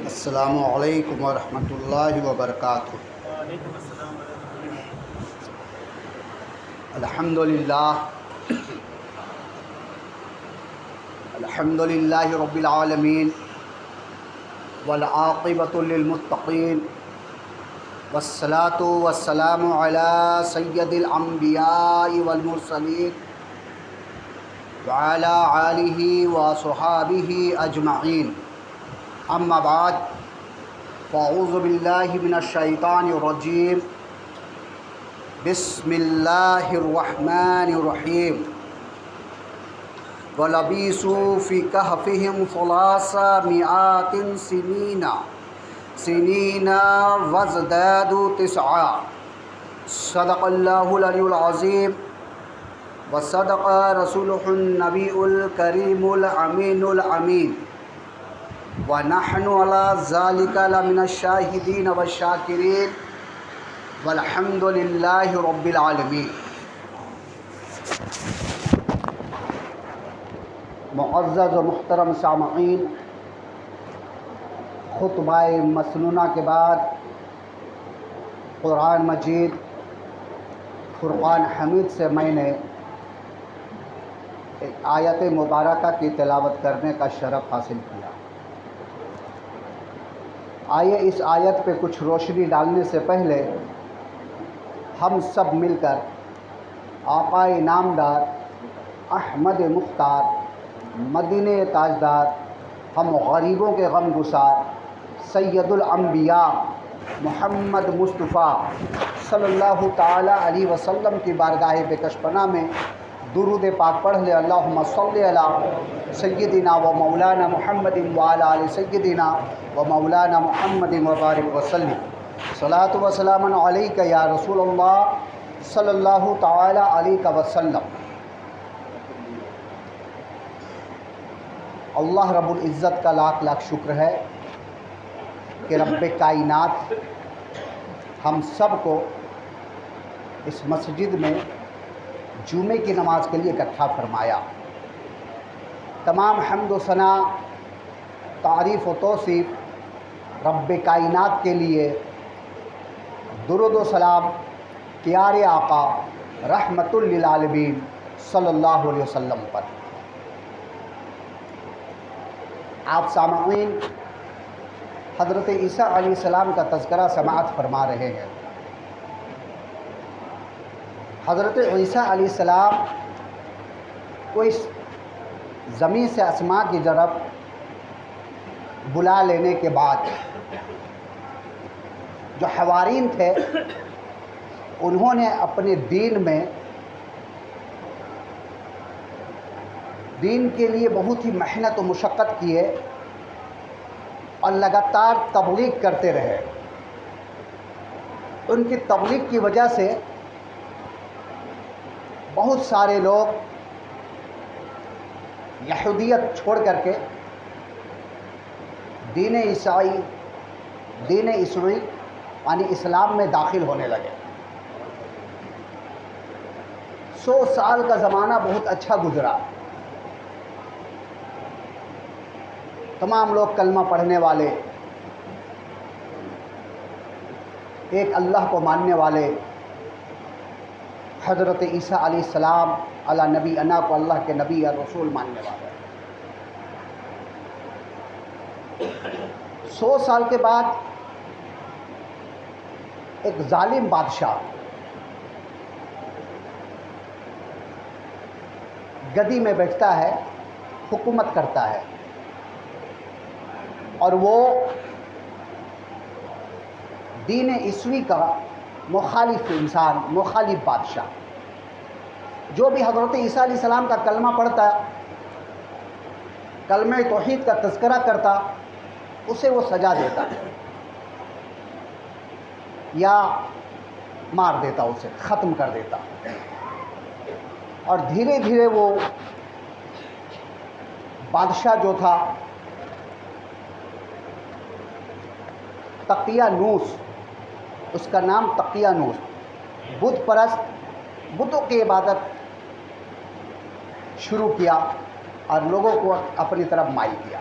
السلام علیکم ورحمۃ اللہ وبرکاتہ۔ وعلیکم السلام ورحمۃ اللہ۔ الحمد للہ رب العالمین والعاقبۃ للمتقین والصلاۃ والسلام علی سید الانبیاء والمرسلین وعلی آلہ وصحابہ اجمعین، اما بعد فاعوذ باللہ من الشیطان الرجیم، بسم اللہ الرحمن الرحیم۔ وَلَبِثُوا فِي كَهْفِهِمْ ثَلَاثَمِائَةٍ سِنِينَ وَازْدَادُوا تِسْعًا۔ صدق اللہ العلی العظیم وصدق رسولہ النبی الکریم الامین الامین، ونحن علی ذلک لمن الشاہدین والشاکرین، والحمد للہ رب العالمین۔ معزز و محترم سامعین، خطبہ مسنونہ کے بعد قرآن مجید فرقان حمید سے میں نے ایک آیت مبارکہ کی تلاوت کرنے کا شرف حاصل کیا۔ آئیے اس آیت پہ کچھ روشنی ڈالنے سے پہلے ہم سب مل کر آقا نامدار احمد مختار مدینہ تاجدار، ہم غریبوں کے غم گسار سید الانبیاء محمد مصطفیٰ صلی اللہ تعالی علیہ وسلم کی بارگاہ بکش پناہ میں درود پاک پڑھ لے۔ اللہم صلی علی سیدنا و مولانا محمد وعلی آل سیدنا و مولانا محمد وبارک وسلم۔ صلاۃ و سلام علیک یا رسول اللہ صلی اللہ تعالی علیہ وسلم۔ اللہ رب العزت کا لاکھ لاکھ شکر ہے کہ رب کائنات ہم سب کو اس مسجد میں جمعے کی نماز کے لیے اکٹھا فرمایا۔ تمام حمد و ثنا، تعریف و توصیف رب کائنات کے لیے، درود و سلام پیارے آقا رحمت للعالمین صلی اللہ علیہ وسلم پر۔ آپ سامعین حضرت عیسیٰ علیہ السلام کا تذکرہ سماعت فرما رہے ہیں۔ حضرت عیسیٰ علیہ السلام کو اس زمین سے آسمان کی طرف بلا لینے کے بعد جو حوارین تھے انہوں نے اپنے دین کے لیے بہت ہی محنت و مشقت کیے اور لگاتار تبلیغ کرتے رہے۔ ان کی تبلیغ کی وجہ سے بہت سارے لوگ یہودیت چھوڑ کر کے دین عیسائی یعنی اسلام میں داخل ہونے لگے۔ 100 سال کا زمانہ بہت اچھا گزرا۔ تمام لوگ کلمہ پڑھنے والے، ایک اللہ کو ماننے والے، حضرت عیسیٰ علیہ السلام علی نبی انا کو اللہ کے نبی اور رسول ماننے والے۔ 100 سال کے بعد ایک ظالم بادشاہ گدی میں بیٹھتا ہے، حکومت کرتا ہے، اور وہ دین عیسوی کا مخالف انسان، مخالف بادشاہ، جو بھی حضرت عیسیٰ علیہ السلام کا کلمہ پڑھتا، کلمہ توحید کا تذکرہ کرتا، اسے وہ سزا دیتا یا مار دیتا، اسے ختم کر دیتا۔ اور دھیرے دھیرے وہ بادشاہ جو تھا تقیانوس، اس کا نام تقیانوس، بت پرست، بتوں کی عبادت شروع کیا اور لوگوں کو اپنی طرف مائل کیا۔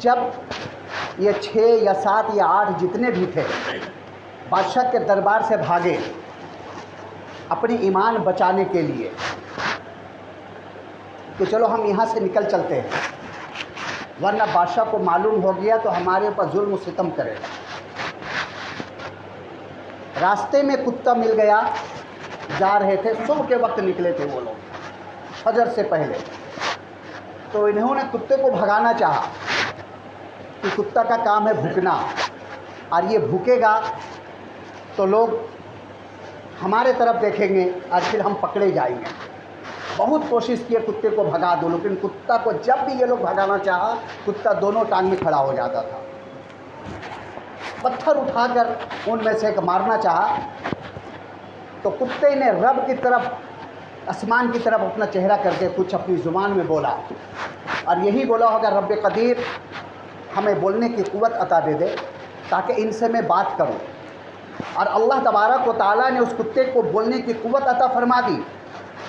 جب یہ 6 یا 7 یا 8 جتنے بھی تھے بادشاہ کے دربار سے بھاگے اپنی ایمان بچانے کے لیے کہ چلو ہم یہاں سے نکل چلتے ہیں، ورنہ بادشاہ کو معلوم ہو گیا تو ہمارے اوپر ظلم و ستم کرے گا۔ راستے میں کتا مل گیا، جا رہے تھے، صبح کے وقت نکلے تھے وہ لوگ فجر سے پہلے، تو انہوں نے کتے کو بھگانا چاہا کہ کتا کا کام ہے بھوکنا، اور یہ بھوکے گا تو لوگ ہمارے طرف دیکھیں گے اور پھر ہم پکڑے جائیں گے۔ بہت کوشش کی کتے کو بھگا دو، لیکن کتا کو جب بھی یہ لوگ بھگانا چاہا کتا دونوں ٹانگ میں کھڑا ہو جاتا تھا۔ پتھر اٹھا کر ان میں سے ایک مارنا چاہا تو کتے نے رب کی طرف، آسمان کی طرف اپنا چہرہ کر کے کچھ اپنی زبان میں بولا، اور یہی بولا ہوگا رب قدیر ہمیں بولنے کی قوت عطا دے دے تاکہ ان سے میں بات کروں۔ اور اللہ تبارک و تعالیٰ نے اس کتے کو بولنے کی قوت عطا فرما دی،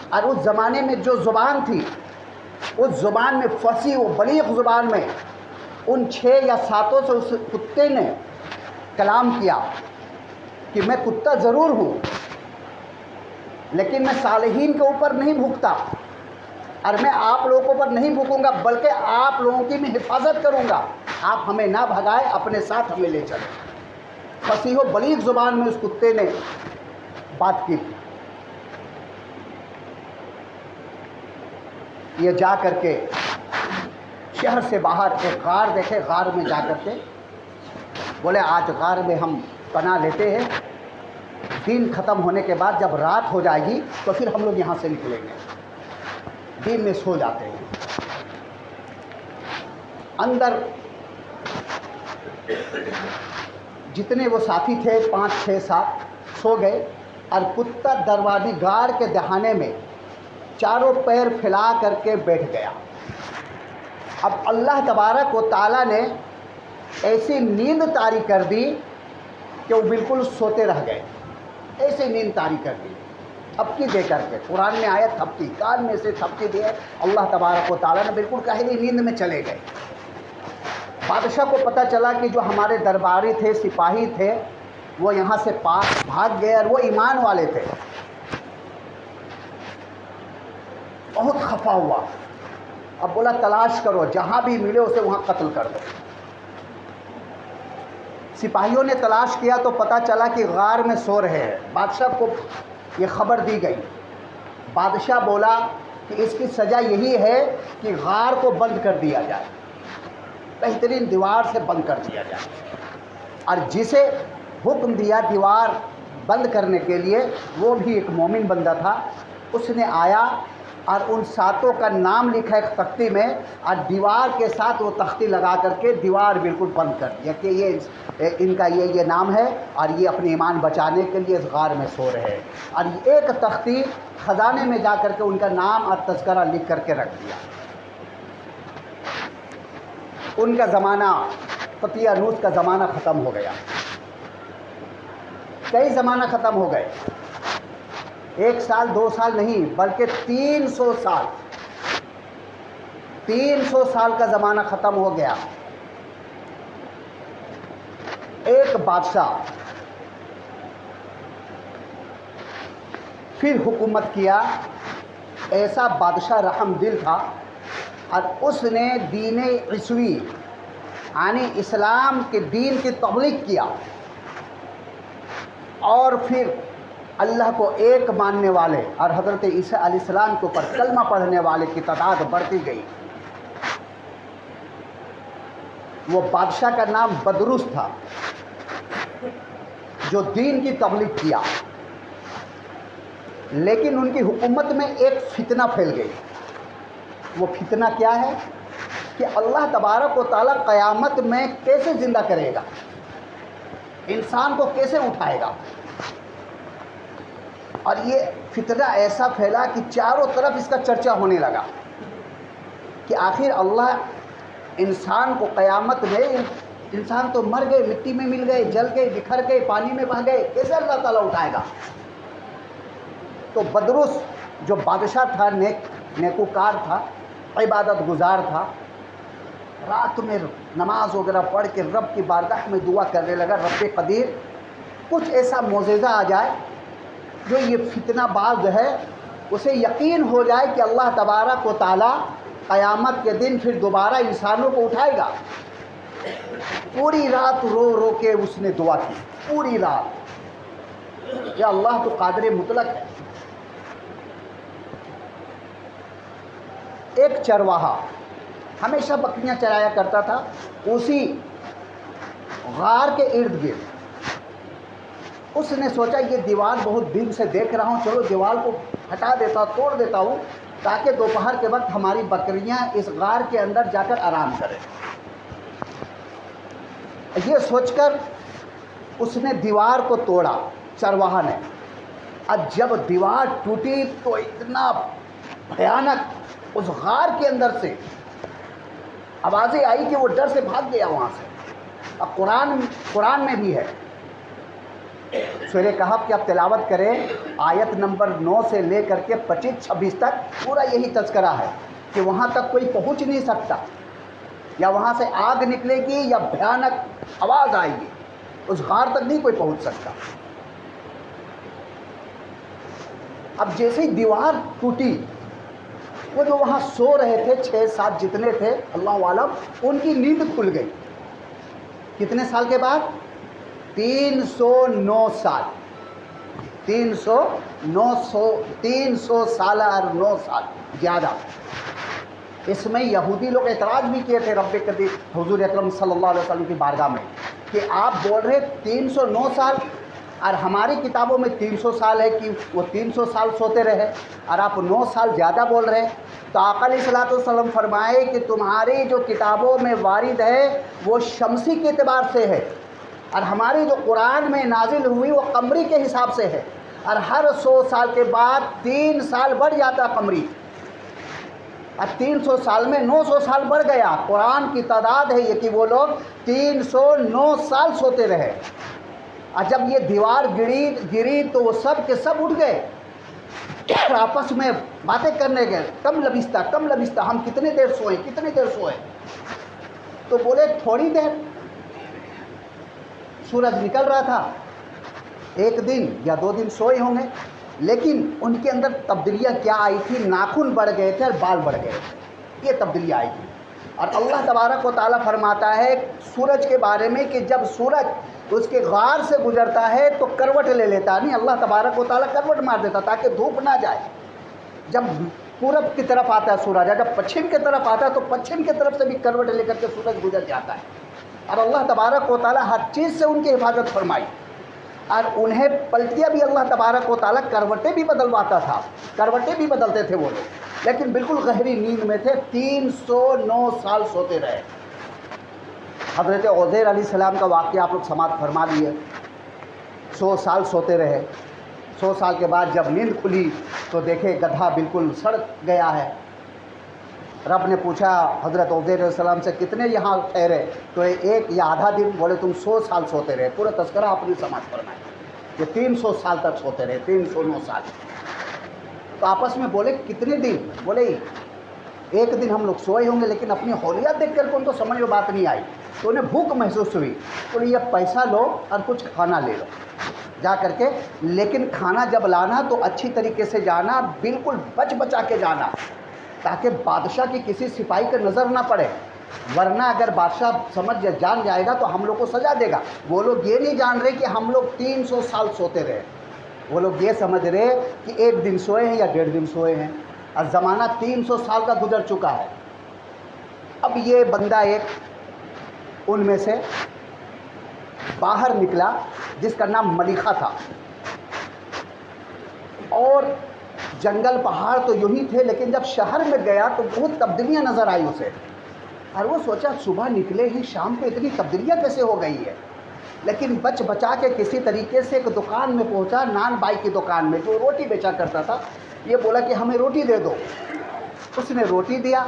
اور اس زمانے میں جو زبان تھی اس زبان میں، فصیح و بلیغ زبان میں، ان 6 یا 7 سے اس کتے نے کلام کیا کہ میں کتا ضرور ہوں لیکن میں صالحین کے اوپر نہیں بھوکتا، اور میں آپ لوگوں پر نہیں بھوکوں گا بلکہ آپ لوگوں کی میں حفاظت کروں گا، آپ ہمیں نہ بھگائے، اپنے ساتھ ہمیں لے چلیں۔ فصیح و بلیغ زبان میں اس کتے نے بات کی تھی۔ یہ جا کر کے شہر سے باہر ایک غار دیکھے، غار میں جا کر کے بولے آج غار میں ہم پناہ لیتے ہیں، دن ختم ہونے کے بعد جب رات ہو جائے گی تو پھر ہم لوگ یہاں سے نکلیں گے، دن میں سو جاتے ہیں۔ اندر جتنے وہ ساتھی تھے 5 6 7 سو گئے، اور کتا دروازے غار کے دہانے میں چاروں پیر پھیلا کر کے بیٹھ گیا۔ اب اللہ تبارک و تعالیٰ نے ایسی نیند طاری کر دی کہ وہ بالکل سوتے رہ گئے، ایسی نیند طاری کر دی، تھپکی دے کر کے، قرآن میں آیا تھپکی، کان میں سے تھپکی دے اللہ تبارک و تعالیٰ نے، بالکل گہری نیند میں چلے گئے۔ بادشاہ کو پتہ چلا کہ جو ہمارے درباری تھے، سپاہی تھے، وہ یہاں سے بھاگ گئے، اور وہ ایمان والے تھے۔ بہت خفا ہوا، اب بولا تلاش کرو، جہاں بھی ملے اسے وہاں قتل کر دو۔ سپاہیوں نے تلاش کیا تو پتہ چلا کہ غار میں سو رہے ہیں۔ بادشاہ کو یہ خبر دی گئی۔ بادشاہ بولا کہ اس کی سزا یہی ہے کہ غار کو بند کر دیا جائے، بہترین دیوار سے بند کر دیا جائے، اور جسے حکم دیا دیوار بند کرنے کے لیے وہ بھی ایک مومن بندہ تھا، اس نے آیا اور ان 7 کا نام لکھا ایک تختی میں، اور دیوار کے ساتھ وہ تختی لگا کر کے دیوار بالکل بند کر دیا کہ یہ ان کا یہ نام ہے، اور یہ اپنے ایمان بچانے کے لیے اس غار میں سو رہے ہیں، اور ایک تختی خزانے میں جا کر کے ان کا نام اور تذکرہ لکھ کر کے رکھ دیا۔ ان کا زمانہ، قطیانوس کا زمانہ ختم ہو گیا۔ کئی زمانہ ختم ہو گئے، 1 سال 2 سال نہیں بلکہ 300 سال، 300 سال کا زمانہ ختم ہو گیا۔ ایک بادشاہ پھر حکومت کیا، ایسا بادشاہ رحم دل تھا، اور اس نے دین عیسوی یعنی اسلام کے دین کی تبلیغ کیا، اور پھر اللہ کو ایک ماننے والے اور حضرت عیسیٰ علیہ السلام کے اوپر کلمہ پڑھنے والے کی تعداد بڑھتی گئی۔ وہ بادشاہ کا نام بدروس تھا جو دین کی تبلیغ کیا، لیکن ان کی حکومت میں ایک فتنہ پھیل گئی۔ وہ فتنہ کیا ہے کہ اللہ تبارک و تعالیٰ قیامت میں کیسے زندہ کرے گا، انسان کو کیسے اٹھائے گا، اور یہ فتنہ ایسا پھیلا کہ چاروں طرف اس کا چرچا ہونے لگا کہ آخر اللہ انسان کو قیامت میں، انسان تو مر گئے، مٹی میں مل گئے، جل گئے، بکھر گئے، پانی میں بہہ گئے، کیسے اللہ تعالیٰ اٹھائے گا؟ تو بدروس جو بادشاہ تھا، نیکوکار تھا، عبادت گزار تھا، رات میں نماز وغیرہ پڑھ کے رب کی بارگاہ میں دعا کرنے لگا، رب قدیر کچھ ایسا معجزہ آ جائے جو یہ فتنہ باز ہے اسے یقین ہو جائے کہ اللہ تبارک و تعالیٰ قیامت کے دن پھر دوبارہ انسانوں کو اٹھائے گا۔ پوری رات رو رو کے اس نے دعا کی، پوری رات۔ یا اللہ تو قادر مطلق ہے۔ ایک چرواہا ہمیشہ بکریاں چرایا کرتا تھا اسی غار کے ارد گرد۔ اس نے سوچا یہ دیوار بہت دن سے دیکھ رہا ہوں، چلو دیوار کو ہٹا دیتا، توڑ دیتا ہوں تاکہ دوپہر کے وقت ہماری بکریاں اس غار کے اندر جا کر آرام کریں۔ یہ سوچ کر اس نے دیوار کو توڑا، چرواہا نے۔ اور جب دیوار ٹوٹی تو اتنا بھیانک اس غار کے اندر سے آوازیں آئی کہ وہ ڈر سے بھاگ گیا وہاں سے۔ اب قرآن میں بھی ہے، سورہ کہف کی آپ تلاوت کریں، آیت نمبر 9 سے لے کر کے 25-26 تک پورا یہی تذکرہ ہے کہ وہاں تک کوئی پہنچ نہیں سکتا، یا وہاں سے آگ نکلے گی یا بھیانک آواز آئے گی، اس غار تک نہیں کوئی پہنچ سکتا۔ اب جیسے ہی دیوار ٹوٹی، وہ جو وہاں سو رہے تھے 6-7 جتنے تھے اللہ عالم، ان کی نیند کھل گئی۔ کتنے سال کے بعد؟ 309 سال، 300 سال اور 9 سال زیادہ۔ اس میں یہودی لوگ اعتراض بھی کیے تھے رب قدیر حضور اکرم صلی اللہ علیہ وسلم کی بارگاہ میں کہ آپ بول رہے 309 سال اور ہماری کتابوں میں 300 سال ہے کہ وہ 300 سال سوتے رہے، اور آپ 9 سال زیادہ بول رہے۔ تو آقا علیہ الصلوۃ والسلام فرمائے کہ تمہاری جو کتابوں میں وارد ہے وہ شمسی کے اعتبار سے ہے، اور ہماری جو قرآن میں نازل ہوئی وہ قمری کے حساب سے ہے، اور ہر 100 سال کے بعد 3 سال بڑھ جاتا قمری، اور 300 سال میں 900 سال بڑھ گیا۔ قرآن کی تعداد ہے یہ کہ وہ لوگ 309 سال سوتے رہے۔ اور جب یہ دیوار گری تو وہ سب کے سب اٹھ گئے اور آپس میں باتیں کرنے گئے، کم لبستہ، ہم کتنے دیر سوئے؟ تو بولے تھوڑی دیر، سورج نکل رہا تھا، 1 دن یا 2 دن سوئے ہوں گے، لیکن ان کے اندر تبدیلیاں کیا آئی تھی؟ ناخن بڑھ گئے تھے اور بال بڑھ گئے تھے، یہ تبدیلیاں آئی تھی۔ اور اللہ تبارک و تعالیٰ فرماتا ہے سورج کے بارے میں کہ جب سورج اس کے غار سے گزرتا ہے تو کروٹ لے لیتا، نہیں اللہ تبارک و تعالیٰ کروٹ مار دیتا تاکہ دھوپ نہ جائے۔ جب پورب کی طرف آتا ہے سورج، اور جب پچھم کی طرف آتا ہے تو پچھم کی طرف سے بھی کروٹ لے کر کے سورج گزر جاتا ہے۔ اور اللہ تبارک و تعالیٰ ہر چیز سے ان کی حفاظت فرمائی، اور انہیں پلٹیاں بھی اللہ تبارک و تعالیٰ کروٹیں بھی بدلواتا تھا، کروٹیں بھی بدلتے تھے وہ لوگ، لیکن بالکل گہری نیند میں تھے، 309 سال سوتے رہے۔ حضرت عزیر علیہ السلام کا واقعہ آپ لوگ سماعت فرما لیے، 100 سال سوتے رہے۔ 100 سال کے بعد جب نیند کھلی تو دیکھے گدھا بالکل سڑ گیا ہے۔ رب نے پوچھا حضرت عزیر علیہ السلام سے کتنے یہاں ٹھہرے؟ تو 1 یا آدھا دن، بولے تم 100 سال سوتے رہے۔ پورا تذکرہ اپنی سماعت فرمائے کہ 300 سال تک سوتے رہے، 309 سال۔ تو آپس میں بولے کتنے دن؟ بولے 1 دن ہم لوگ سوئے ہوں گے، لیکن اپنی ہولیات دیکھ کر کے ان کو سمجھ میں بات نہیں آئی، تو انہیں بھوک محسوس ہوئی، تو یہ پیسہ لو اور کچھ کھانا لے لو جا کر کے، لیکن کھانا جب لانا تو اچھی طریقے سے جانا، بالکل بچا کے جانا، تاکہ بادشاہ کی کسی سپاہی کا نظر نہ پڑے، ورنہ اگر بادشاہ جان جائے گا تو ہم لوگ کو سزا دے گا۔ وہ لوگ یہ نہیں جان رہے کہ ہم لوگ 300 سال سوتے رہے، وہ لوگ یہ سمجھ رہے کہ 1 دن سوئے ہیں یا 1.5 دن سوئے ہیں، اور زمانہ 300 سال کا گزر چکا ہے۔ اب یہ بندہ ایک ان میں سے باہر نکلا جس کا نام ملیخہ تھا، اور جنگل پہاڑ تو یوں ہی تھے، لیکن جب شہر میں گیا تو بہت تبدیلیاں نظر آئی اسے، اور وہ سوچا صبح نکلے ہی شام کو اتنی تبدیلیاں کیسے ہو گئی ہے، لیکن بچا کے کسی طریقے سے ایک دکان میں پہنچا، نان بائی کی دکان میں، جو روٹی بیچا کرتا تھا۔ یہ بولا کہ ہمیں روٹی دے دو، اس نے روٹی دیا،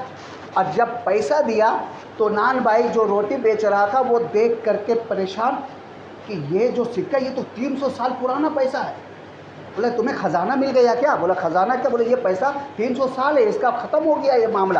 اور جب پیسہ دیا تو نان بھائی جو روٹی بیچ رہا تھا وہ دیکھ کر کے پریشان کہ یہ جو سکہ یہ تو 300 سال پرانا پیسہ ہے۔ بولے تمہیں خزانہ مل گیا کیا؟ بولا خزانہ کیا؟ بولے یہ پیسہ 300 سال ہے، اس کا ختم ہو گیا یہ معاملہ۔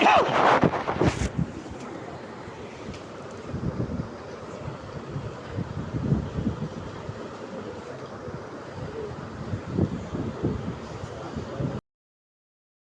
Yeah.